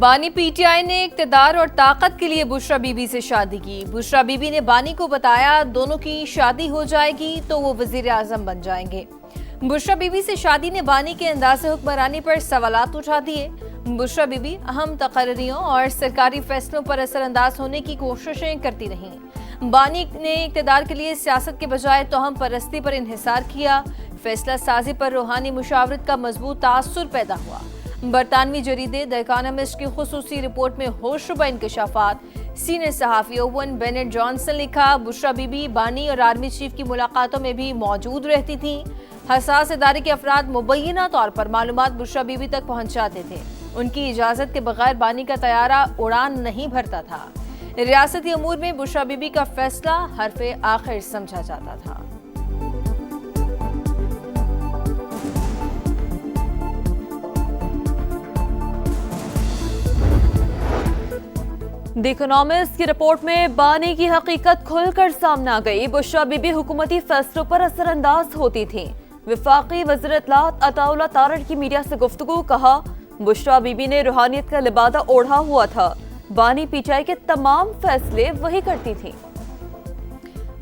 بانی P T I نے اقتدار اور طاقت کے لیے بشرا بی بی سے شادی کی۔ بشرا بی بی نے بانی کو بتایا دونوں کی شادی ہو جائے گی تو وہ وزیر اعظم بن جائیں گے۔ بشرا بی بی سے شادی نے بانی کے انداز حکمرانی پر سوالات اٹھا دیے۔ بشرا بی بی اہم تقرریوں اور سرکاری فیصلوں پر اثر انداز ہونے کی کوششیں کرتی رہیں۔ بانی نے اقتدار کے لیے سیاست کے بجائے توہم پرستی پر انحصار کیا۔ فیصلہ سازی پر روحانی مشاورت کا مضبوط تاثر پیدا ہوا۔ برطانوی جریدے دی اکانومسٹ کی خصوصی رپورٹ میں ہوش ربا انکشافات۔ سینئر صحافی اوون بینٹ جانسن لکھا، بشرا بی بی بانی اور آرمی چیف کی ملاقاتوں میں بھی موجود رہتی تھیں۔ حساس ادارے کے افراد مبینہ طور پر معلومات بشرا بی بی تک پہنچاتے تھے۔ ان کی اجازت کے بغیر بانی کا طیارہ اڑان نہیں بھرتا تھا۔ ریاستی امور میں بشرا بی بی کا فیصلہ حرف آخر سمجھا جاتا تھا۔ دی اکانومسٹ کی رپورٹ میں بانی کی حقیقت کھل کر سامنے آ گئی۔ بشرا بی بی حکومتی فیصلوں پر اثر انداز ہوتی تھیں۔ وفاقی وزیر اطلاعات عطا اللہ تارڑ کی میڈیا سے گفتگو، کہا بشرا بی بی نے روحانیت کا لبادہ اوڑھا ہوا تھا۔ بانی پی ٹی آئی کے تمام فیصلے وہی کرتی تھیں۔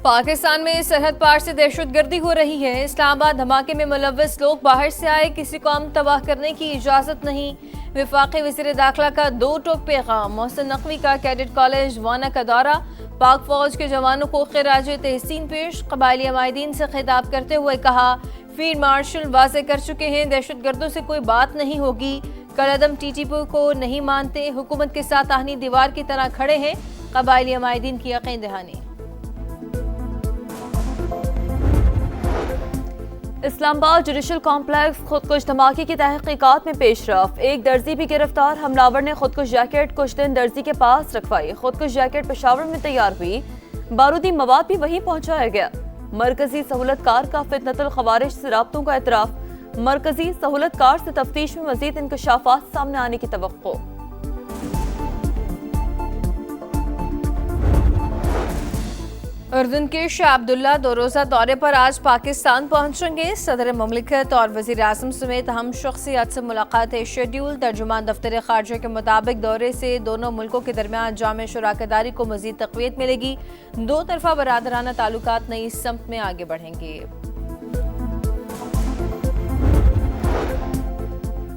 پاکستان میں سرحد پار سے دہشت گردی ہو رہی ہے۔ اسلام آباد دھماکے میں ملوث لوگ باہر سے آئے، کسی کو امن تباہ کرنے کی اجازت نہیں۔ وفاقی وزیر داخلہ کا دو ٹوک پیغام۔ محسن نقوی کا کیڈٹ کالج وانا کا دورہ، پاک فوج کے جوانوں کو خراج تحسین پیش۔ قبائلی عمائدین سے خطاب کرتے ہوئے کہا، فیلڈ مارشل واضح کر چکے ہیں دہشت گردوں سے کوئی بات نہیں ہوگی۔ کالعدم ٹی ٹی پی کو نہیں مانتے، حکومت کے ساتھ آہنی دیوار کی طرح کھڑے ہیں۔ قبائلی عمائدین کی یقین دہانی۔ اسلام آباد جوڈیشل کمپلیکس خودکش دھماکے کی تحقیقات میں پیش رفت۔ ایک درزی بھی گرفتار۔ حملاور نے خودکش جیکٹ کچھ دن درزی کے پاس رکھوائی۔ خودکش جیکٹ پشاور میں تیار ہوئی، بارودی مواد بھی وہیں پہنچایا گیا۔ مرکزی سہولت کار کا فتنۃ الخوارج سے رابطوں کا اعتراف۔ مرکزی سہولت کار سے تفتیش میں مزید انکشافات سامنے آنے کی توقع۔ اردن کے شاہ عبداللہ دو روزہ دورے پر آج پاکستان پہنچیں گے۔ صدر مملکت اور وزیر اعظم سمیت اہم شخصیات سے ملاقاتیں شیڈول۔ ترجمان دفتر خارجہ کے مطابق دورے سے دونوں ملکوں کے درمیان جامع شراکت داری کو مزید تقویت ملے گی۔ دو طرفہ برادرانہ تعلقات نئی سمت میں آگے بڑھیں گے۔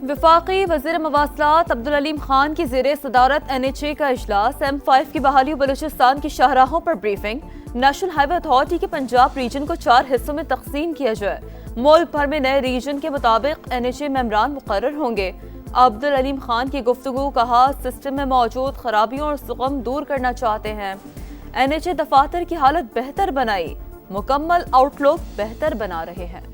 وفاقی وزیر مواصلات عبدالعلیم خان کی زیر صدارت NHA کا اجلاس۔ M5 کی بحالی بلوچستان کی شاہراہوں پر بریفنگ۔ نیشنل ہائی وے اتھارٹی کے پنجاب ریجن کو 4 حصوں میں تقسیم کیا جائے۔ ملک بھر میں نئے ریجن کے مطابق NHA ممبران مقرر ہوں گے۔ عبدالعلیم خان کی گفتگو، کہا سسٹم میں موجود خرابیوں اور زخم دور کرنا چاہتے ہیں۔ NHA دفاتر کی حالت بہتر بنائی، مکمل آؤٹ لک بہتر بنا رہے ہیں۔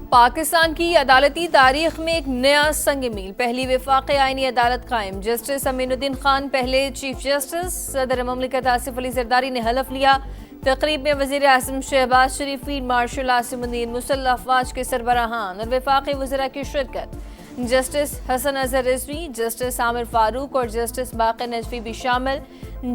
پاکستان کی عدالتی تاریخ میں ایک نیا سنگ میل۔ پہلی وفاقی آئینی عدالت قائم۔ جسٹس امین الدین خان پہلے چیف جسٹس۔ صدر مملکت آصف علی زرداری نے حلف لیا۔ تقریب میں وزیر اعظم شہباز شریف، فیلڈ مارشل عاصم الدین، مسلح افواج کے سربراہان اور وفاقی وزراء کی شرکت۔ جسٹس حسن اظہر رضوی، جسٹس عامر فاروق اور جسٹس باقر نجفی بھی شامل۔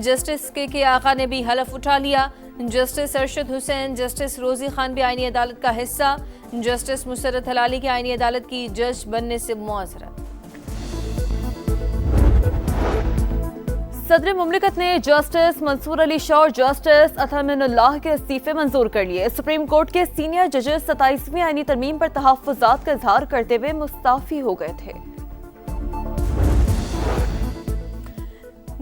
جسٹس کے آغا نے بھی حلف اٹھا لیا۔ جسٹس ارشد حسین، جسٹس روزی خان بھی آئینی عدالت کا حصہ۔ جسٹس مسرت ہلالی کی آئینی عدالت کی جج بننے سے معذرت۔ صدر مملکت نے جسٹس منصور علی شاہ اور جسٹس عطا من اللہ کے استعفے منظور کر لیے۔ سپریم کورٹ کے سینئر ججز 27ویں آئینی ترمیم پر تحفظات کا اظہار کرتے ہوئے مستعفی ہو گئے تھے۔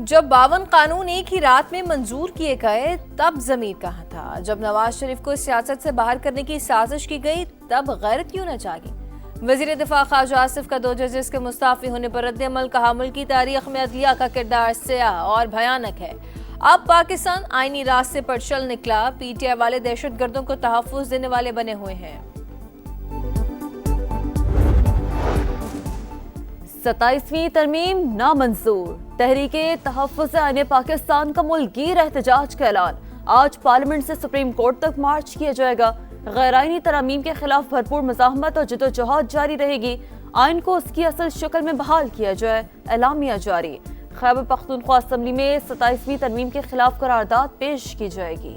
جب 52 قانون ایک ہی رات میں منظور کیے گئے تب ضمیر کہاں تھا؟ جب نواز شریف کو سیاست سے باہر کرنے کی سازش کی گئی تب غیرت کیوں نہ جاگی؟ وزیر دفاع خواجہ آصف کا 2 ججز کے مستعفی ہونے پر رد عمل، کہا ملکی تاریخ میں عدلیہ کا کردار سیاہ اور بھیانک ہے۔ اب پاکستان آئینی راستے پر چل نکلا۔ PTI والے دہشت گردوں کو تحفظ دینے والے بنے ہوئے ہیں۔ 27ویں ترمیم نامنظور۔ تحریک تحفظ آئین پاکستان کا ملک گیر احتجاج کا اعلان۔ آج پارلیمنٹ سے سپریم کورٹ تک مارچ کیا جائے گا۔ غیر آئینی ترامیم کے خلاف بھرپور مزاحمت اور جدوجہد جاری رہے گی۔ آئین کو اس کی اصل شکل میں بحال کیا جائے، اعلامیہ جاری۔ خیبر پختونخوا اسمبلی میں 27ویں ترمیم کے خلاف قرارداد پیش کی جائے گی۔